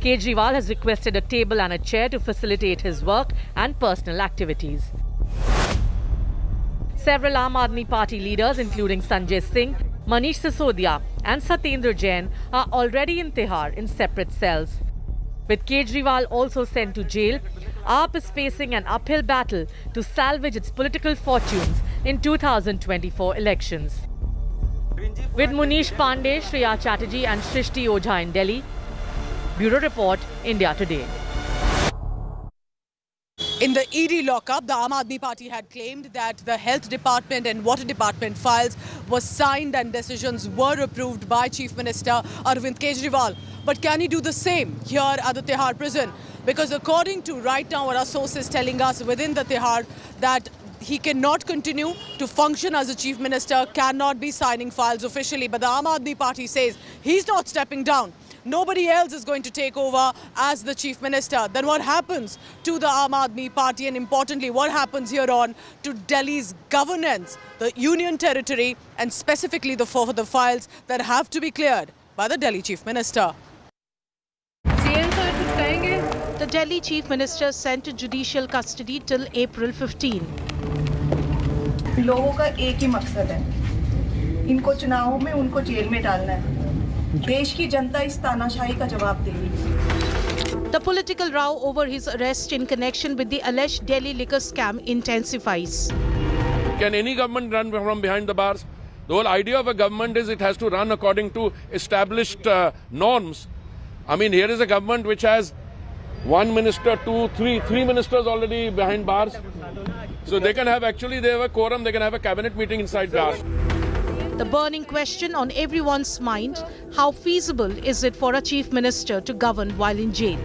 Kejriwal has requested a table and a chair to facilitate his work and personal activities. Several Aam Aadmi Party leaders, including Sanjay Singh, Manish Sisodia and Satyendra Jain, are already in Tihar in separate cells. With Kejriwal also sent to jail, AAP is facing an uphill battle to salvage its political fortunes in 2024 elections. With Munish Pandey, Shreya Chatterjee and Shrishti Ojha in Delhi, Bureau Report, India Today. In the ED lockup, the Aam Aadmi Party had claimed that the Health Department and Water Department files were signed and decisions were approved by Chief Minister Arvind Kejriwal. But can he do the same here at the Tihar prison? Because according to right now what our sources telling us within the Tihar, that he cannot continue to function as a Chief Minister, cannot be signing files officially. But the Aam Aadmi Party says he's not stepping down. Nobody else is going to take over as the Chief Minister. Then what happens to the Aam Aadmi Party, and importantly, what happens here on to Delhi's governance, the Union Territory, and specifically the files that have to be cleared by the Delhi Chief Minister? The Delhi Chief Minister sent to judicial custody till April 15. लोगों का एक ही मकसद है, इनको चुनावों में उनको jail में डालना है। देश की जनता इस तानाशाही का जवाब देगी। The political row over his arrest in connection with the alleged Delhi liquor scam intensifies. Can any government run from behind the bars? The whole idea of a government is it has to run according to established norms. I mean, here is a government which has one minister, three ministers already behind bars. So they can have, actually they have a quorum, they can have a cabinet meeting inside bars. The burning question on everyone's mind, how feasible is it for a chief minister to govern while in jail?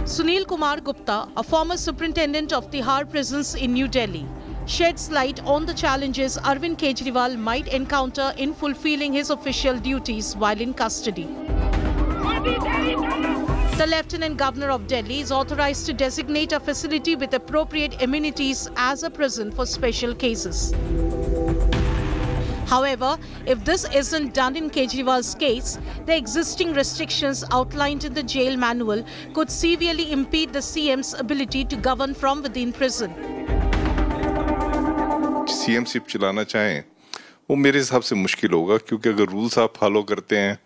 Sunil Kumar Gupta, a former superintendent of Tihar prisons in New Delhi, sheds light on the challenges Arvind Kejriwal might encounter in fulfilling his official duties while in custody. The Lieutenant Governor of Delhi is authorized to designate a facility with appropriate amenities as a prison for special cases. However, if this isn't done in Kejriwal's case, the existing restrictions outlined in the jail manual could severely impede the CM's ability to govern from within prison. CM सिर्फ चलाना चाहें, वो मेरे हिसाब से मुश्किल होगा, क्योंकि अगर रूल्स आप फॉलो करते हैं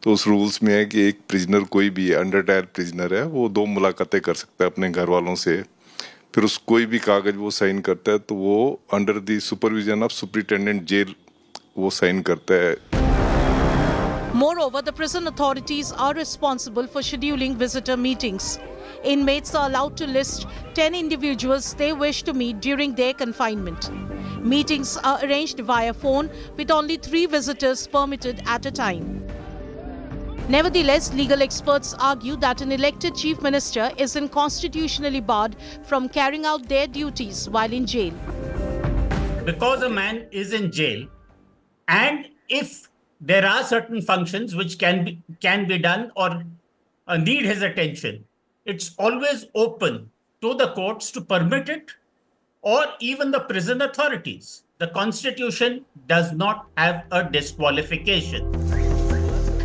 तो उस रूल्स में है कि एक प्रिजनर, कोई भी अंडर ट्रायल प्रिजनर है, वो 2 मुलाकातें कर सकता है अपने घर वालों से, फिर उस कोई भी कागज वो साइन करता है तो वो under the supervision of superintendent jail वो साइन करता है. Moreover, the prison authorities are responsible for scheduling visitor meetings. Inmates are allowed to list 10 individuals they wish to meet during their confinement. Meetings are arranged via phone with only 3 visitors permitted at a time. Nevertheless, legal experts argue that an elected chief minister is unconstitutionally barred from carrying out their duties while in jail. Because a man is in jail, and if there are certain functions which can be done or need his attention, it's always open to the courts to permit it, or even the prison authorities. The Constitution does not have a disqualification.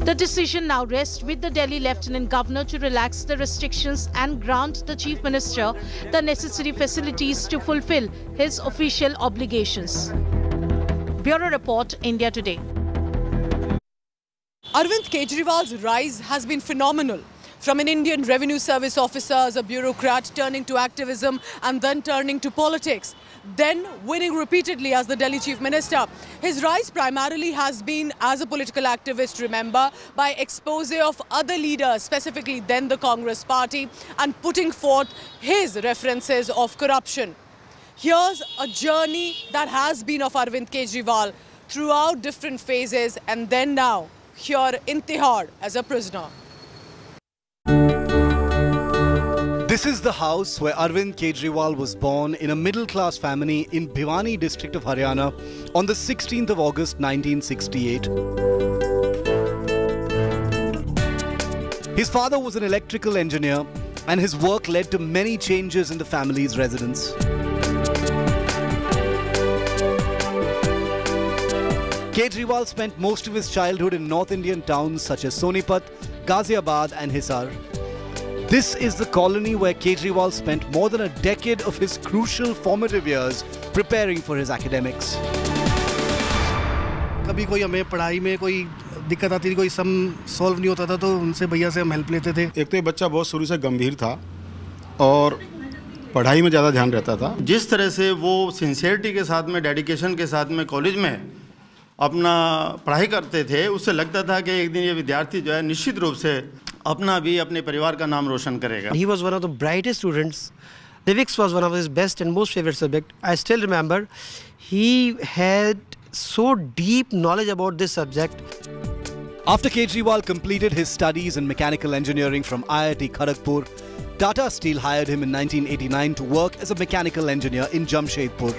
The decision now rests with the Delhi Lieutenant Governor to relax the restrictions and grant the Chief Minister the necessary facilities to fulfill his official obligations. Bureau Report, India Today. Arvind Kejriwal's rise has been phenomenal. From an Indian Revenue Service officer as a bureaucrat, turning to activism and then turning to politics, then winning repeatedly as the Delhi Chief Minister. His rise primarily has been as a political activist, remember, by expose of other leaders, specifically then the Congress Party, and putting forth his references of corruption. Here's a journey that has been of Arvind Kejriwal throughout different phases, and then now here in Tihar as a prisoner. This is the house where Arvind Kejriwal was born in a middle-class family in Bhiwani district of Haryana on the 16th of August 1968. His father was an electrical engineer, and his work led to many changes in the family's residence. Kejriwal spent most of his childhood in North Indian towns such as Sonipat, Ghaziabad and Hisar. This is the colony where Kejriwal spent more than a decade of his crucial formative years preparing for his academics. कभी कोई हमें पढ़ाई में कोई दिक्कत आती थी, कोई सम सॉल्व नहीं होता था तो उनसे भैया से हम हेल्प लेते थे। एक तो ये बच्चा बहुत शुरू से गंभीर था और पढ़ाई में ज़्यादा ध्यान रहता था। जिस तरह से वो सिंसियरिटी के साथ में, डेडिकेशन के साथ में कॉलेज में अपना पढ़ाई करते थे, उससे लगता था कि एक दिन ये विद्यार्थी जो है निश्चित रूप से अपना भी अपने परिवार का नाम रोशन करेगा। He was one of the brightest students. Civics was one of his best and most favorite subject. I still remember he had so deep knowledge about this subject. After Kejriwal completed his studies in mechanical engineering from IIT Kharagpur, Tata Steel hired him in 1989 to work as a mechanical engineer in Jamshedpur.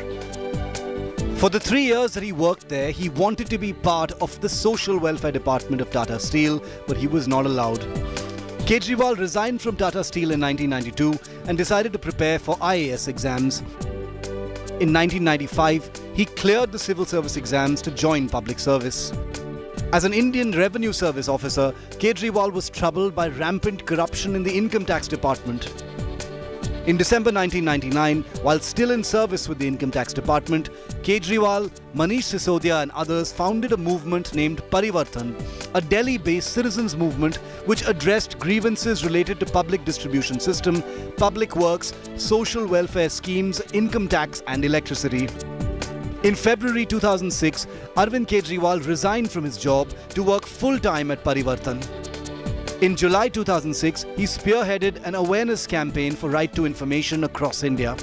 For the 3 years that he worked there, he wanted to be part of the social welfare department of Tata Steel, but he was not allowed. Kejriwal resigned from Tata Steel in 1992 and decided to prepare for IAS exams. In 1995, he cleared the civil service exams to join public service. As an Indian Revenue Service officer, Kejriwal was troubled by rampant corruption in the income tax department. In December 1999, while still in service with the Income Tax Department, Kejriwal, Manish Sisodia and others founded a movement named Parivartan, a Delhi-based citizens movement which addressed grievances related to public distribution system, public works, social welfare schemes, income tax and electricity. In February 2006, Arvind Kejriwal resigned from his job to work full-time at Parivartan. In July 2006, he spearheaded an awareness campaign for right to information across India.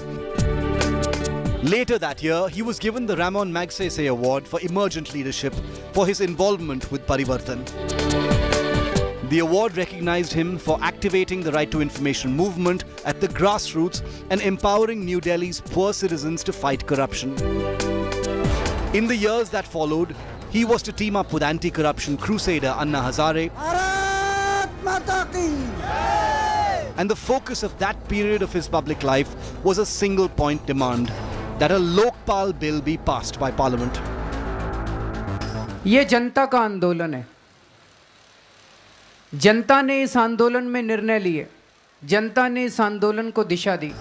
Later that year, he was given the Ramon Magsaysay Award for Emergent Leadership for his involvement with Parivartan. The award recognized him for activating the right to information movement at the grassroots and empowering New Delhi's poor citizens to fight corruption. In the years that followed, he was to team up with anti-corruption crusader Anna Hazare. And the focus of that period of his public life was a single point demand, that a Lokpal bill be passed by Parliament. ये जनता का आंदोलन है। जनता ने इस आंदोलन में निर्णय लिए, जनता ने इस आंदोलन को दिशा दी।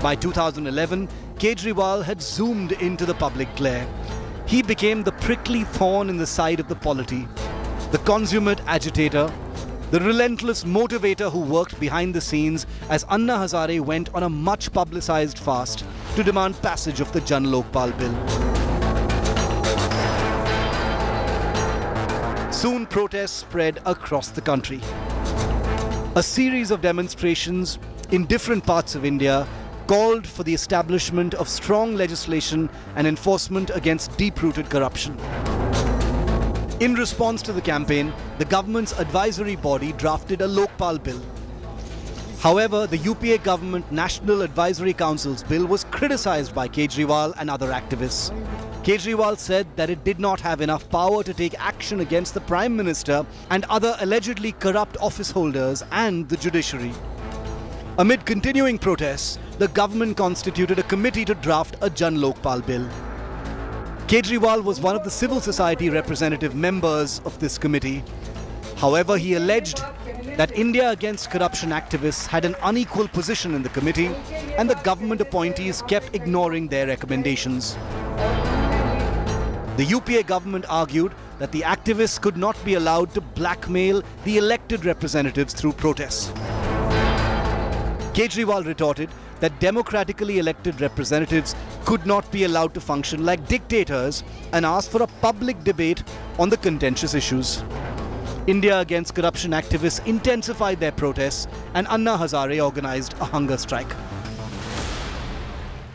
By 2011, Kejriwal had zoomed into the public glare. He became the prickly thorn in the side of the polity, the consummate agitator, the relentless motivator who worked behind the scenes as Anna Hazare went on a much publicized fast to demand passage of the Jan Lokpal bill. Soon protests spread across the country. A series of demonstrations in different parts of India called for the establishment of strong legislation and enforcement against deep-rooted corruption. In response to the campaign, the government's advisory body drafted a Lokpal bill. However, the UPA government National Advisory Council's bill was criticized by Kejriwal and other activists. Kejriwal said that it did not have enough power to take action against the Prime Minister and other allegedly corrupt office holders and the judiciary. Amid continuing protests, the government constituted a committee to draft a Jan Lokpal bill. Kejriwal was one of the civil society representative members of this committee. However, he alleged that India Against Corruption activists had an unequal position in the committee and the government appointees kept ignoring their recommendations. The UPA government argued that the activists could not be allowed to blackmail the elected representatives through protests. Kejriwal retorted that democratically elected representatives could not be allowed to function like dictators and asked for a public debate on the contentious issues. India Against Corruption activists intensified their protests and Anna Hazare organized a hunger strike.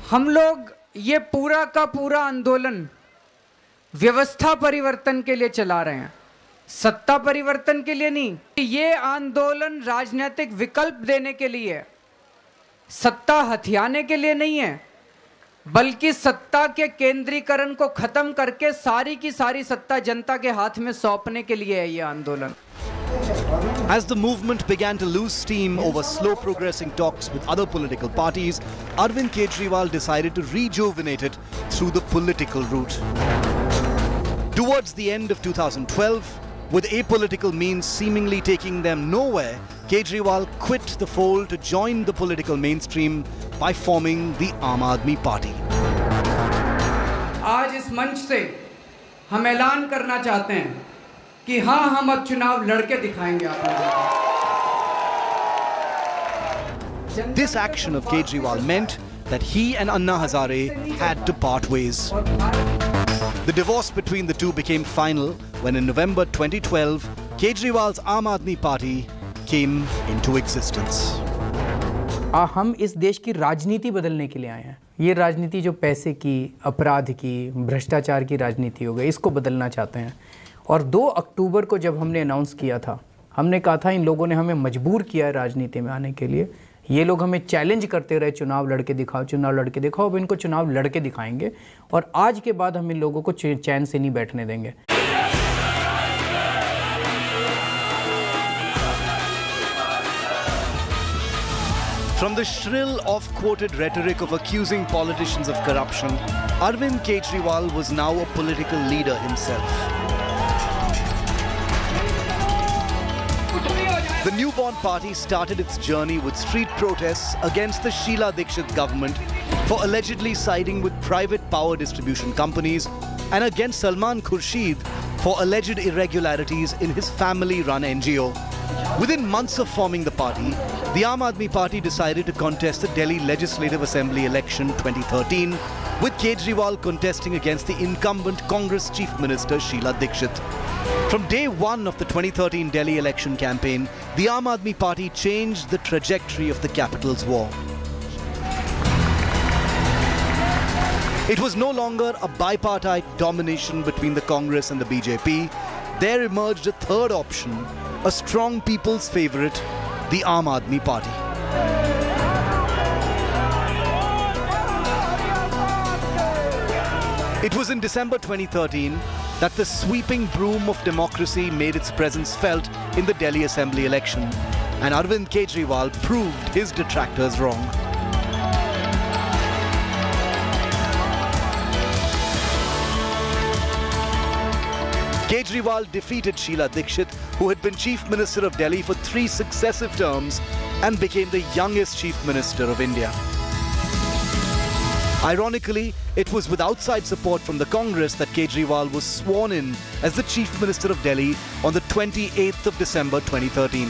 हम लोग ये पूरा का पूरा आंदोलन व्यवस्था परिवर्तन के लिए चला रहे हैं, सत्ता परिवर्तन के लिए नहीं। ये आंदोलन राजनीतिक विकल्प देने के लिए है, सत्ता हथियाने के लिए नहीं है, बल्कि सत्ता के केंद्रीकरण को खत्म करके सारी की सारी सत्ता जनता के हाथ में सौंपने के लिए है ये आंदोलन। As the movement began to lose steam over slow progressing talks with other political parties, Arvind Kejriwal decided to rejuvenate it through the political route. Towards the end of 2012, With apolitical means seemingly taking them nowhere, Kejriwal quit the fold to join the political mainstream by forming the Aam Aadmi Party. आज इस मंच से हम ऐलान करना चाहते हैं कि हाँ, हम अब चुनाव लड़के दिखाएंगे आपको। This action of Kejriwal meant that he and Anna Hazare had to part ways. The divorce between the two became final when in November 2012, Kejriwal's Aam Aadmi Party came into existence. हम इस देश की राजनीति बदलने के लिए आए हैं। ये राजनीति जो पैसे की, अपराध की, भ्रष्टाचार की राजनीति हो गई, इसको बदलना चाहते हैं। और 2 अक्टूबर को जब हमने अनाउंस किया था, हमने कहा था इन लोगों ने हमें मजबूर किया है राजनीति में आने के लिए। ये लोग हमें चैलेंज करते रहे, चुनाव लड़के दिखाओ, चुनाव लड़के दिखाओ। अब इनको चुनाव लड़के दिखाएंगे और आज के बाद हम इन लोगों को चैन से नहीं बैठने देंगे। From the shrill, oft-quoted rhetoric of accusing politicians of corruption, Arvind Kejriwal was now a political leader himself. The newborn party started its journey with street protests against the Sheila Dikshit government for allegedly siding with private power distribution companies and against Salman Khurshid for alleged irregularities in his family-run NGO. Within months of forming the party, the Aam Aadmi Party decided to contest the Delhi Legislative Assembly election 2013, with Kejriwal contesting against the incumbent Congress Chief Minister Sheila Dikshit. From day one of the 2013 Delhi election campaign, the Aam Aadmi Party changed the trajectory of the capital's war. It was no longer a bipartite domination between the Congress and the BJP. There emerged a third option, a strong people's favourite, the Aam Aadmi Party. It was in December 2013 that the sweeping broom of democracy made its presence felt in the Delhi Assembly election, and Arvind Kejriwal proved his detractors wrong. Kejriwal defeated Sheila Dikshit, who had been Chief Minister of Delhi for 3 successive terms and became the youngest Chief Minister of India. Ironically, it was with outside support from the Congress that Kejriwal was sworn in as the Chief Minister of Delhi on the 28th of December 2013.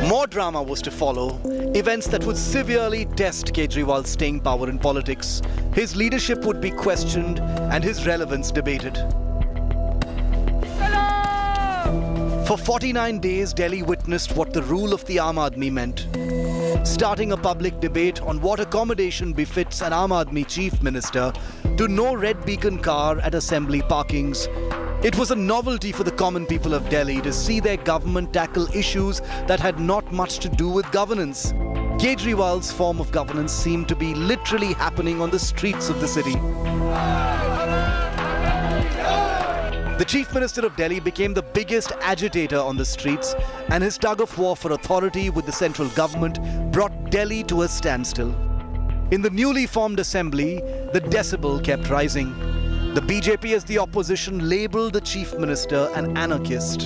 More drama was to follow, events that would severely test Kejriwal's staying power in politics. His leadership would be questioned and his relevance debated. For 49 days, Delhi witnessed what the rule of the Aam Aadmi meant. Starting a public debate on what accommodation befits an Aam Aadmi Chief Minister to no red beacon car at assembly parkings. It was a novelty for the common people of Delhi to see their government tackle issues that had not much to do with governance. Kejriwal's form of governance seemed to be literally happening on the streets of the city. The Chief Minister of Delhi became the biggest agitator on the streets, and his tug-of-war for authority with the central government brought Delhi to a standstill. In the newly formed assembly, the decibel kept rising. The BJP as the opposition labelled the Chief Minister an anarchist.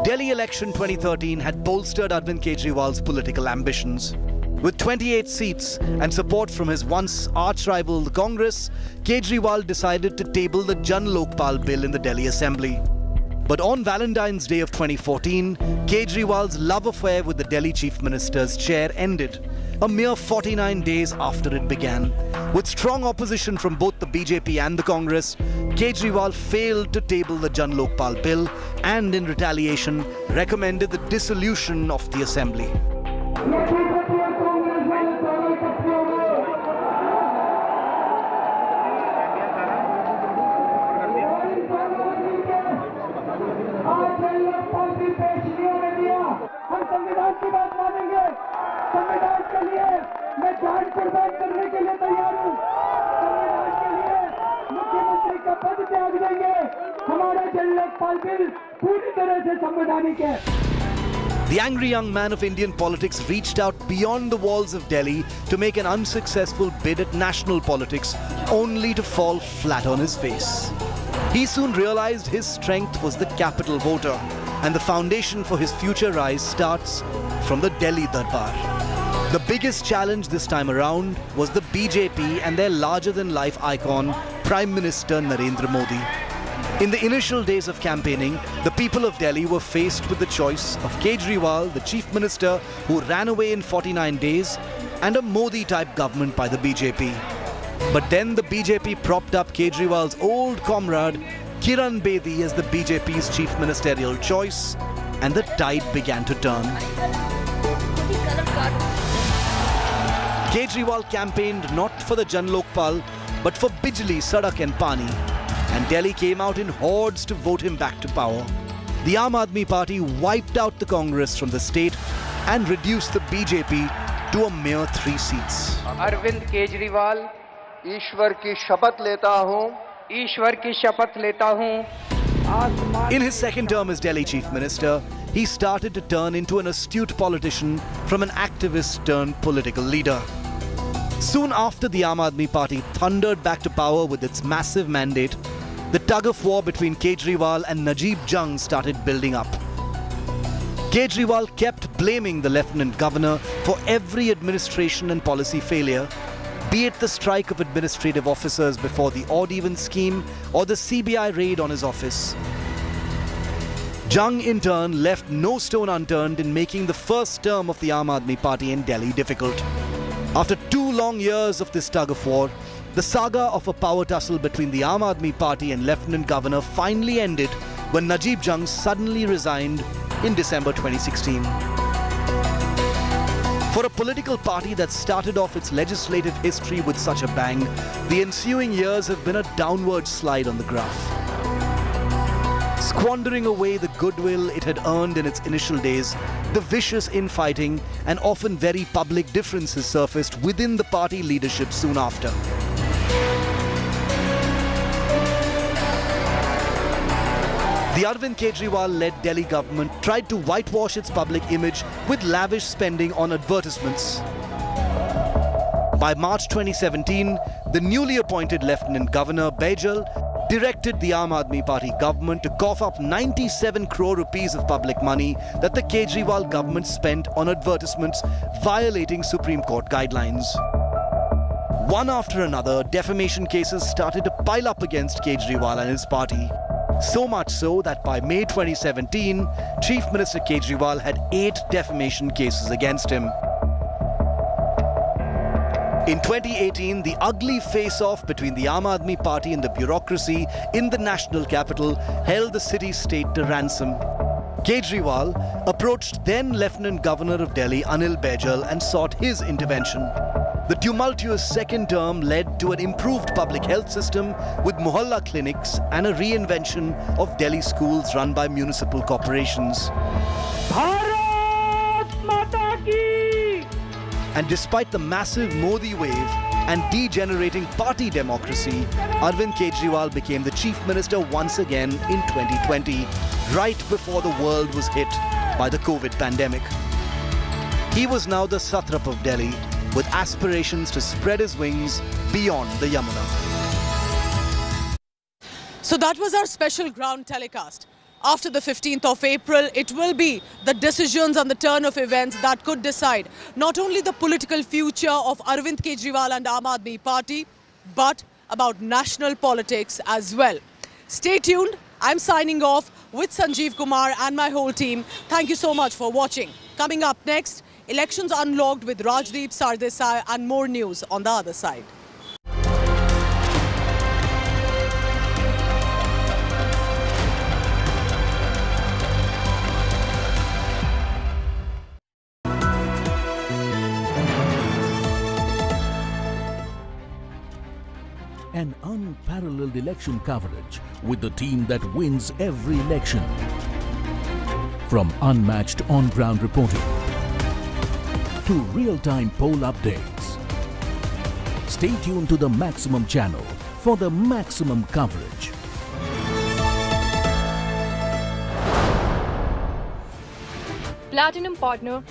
Delhi election 2013 had bolstered Arvind Kejriwal's political ambitions. With 28 seats and support from his once arch-rival the Congress, Kejriwal decided to table the Jan Lokpal bill in the Delhi Assembly. But on Valentine's Day of 2014, Kejriwal's love affair with the Delhi Chief Minister's chair ended, a mere 49 days after it began. With strong opposition from both the BJP and the Congress, Kejriwal failed to table the Jan Lokpal bill and in retaliation recommended the dissolution of the assembly. The angry young man of Indian politics reached out beyond the walls of Delhi to make an unsuccessful bid at national politics, only to fall flat on his face. He soon realized his strength was the capital voter, and the foundation for his future rise starts from the Delhi Darbar. The biggest challenge this time around was the BJP and their larger-than-life icon, Prime Minister Narendra Modi. In the initial days of campaigning, the people of Delhi were faced with the choice of Kejriwal, the chief minister who ran away in 49 days, and a Modi-type government by the BJP. But then the BJP propped up Kejriwal's old comrade, Kiran Bedi, as the BJP's chief ministerial choice, and the tide began to turn. Kejriwal campaigned not for the Jan Lokpal, but for Bijli, Sadak and Pani. And Delhi came out in hordes to vote him back to power. The Aam Aadmi Party wiped out the Congress from the state and reduced the BJP to a mere 3 seats. Arvind Kejriwal, Ishwar ki shapat leta hoon. Ishwar ki shapat leta hoon. In his second term as Delhi Chief Minister, he started to turn into an astute politician from an activist turned political leader. Soon after the Aam Aadmi Party thundered back to power with its massive mandate, the tug-of-war between Kejriwal and Najib Jung started building up. Kejriwal kept blaming the Lieutenant Governor for every administration and policy failure, be it the strike of administrative officers before the odd-even scheme or the CBI raid on his office. Jung, in turn, left no stone unturned in making the first term of the Aam Aadmi Party in Delhi difficult. After 2 long years of this tug-of-war, the saga of a power tussle between the Aam Aadmi Party and Lieutenant Governor finally ended when Najib Jung suddenly resigned in December 2016. For a political party that started off its legislative history with such a bang, the ensuing years have been a downward slide on the graph. Squandering away the goodwill it had earned in its initial days, the vicious infighting and often very public differences surfaced within the party leadership soon after. The Arvind Kejriwal-led Delhi government tried to whitewash its public image with lavish spending on advertisements. By March 2017, the newly appointed Lieutenant Governor Baijal directed the Aam Aadmi Party government to cough up 97 crore rupees of public money that the Kejriwal government spent on advertisements violating Supreme Court guidelines. One after another, defamation cases started to pile up against Kejriwal and his party. So much so that by May 2017, Chief Minister Kejriwal had 8 defamation cases against him. In 2018, the ugly face-off between the Aam Aadmi Party and the bureaucracy in the national capital held the city-state to ransom. Kejriwal approached then Lieutenant Governor of Delhi, Anil Baijal, and sought his intervention. The tumultuous second term led to an improved public health system with mohalla clinics and a reinvention of Delhi schools run by municipal corporations. Bharat Mata Ki! And despite the massive Modi wave and degenerating party democracy, Arvind Kejriwal became the chief minister once again in 2020, right before the world was hit by the COVID pandemic. He was now the Satrap of Delhi, with aspirations to spread his wings beyond the Yamuna. So that was our special ground telecast. After the 15th of April, it will be the decisions and the turn of events that could decide not only the political future of Arvind Kejriwal and Aam Aadmi Party, but about national politics as well. Stay tuned. I'm signing off with Sanjeev Kumar and my whole team. Thank you so much for watching. Coming up next, Elections Unlocked with Rajdeep Sardesai and more news on the other side. An unparalleled election coverage with the team that wins every election. From unmatched on-ground reporting to real-time poll updates. Stay tuned to the Maximum channel for the maximum coverage. Platinum Partner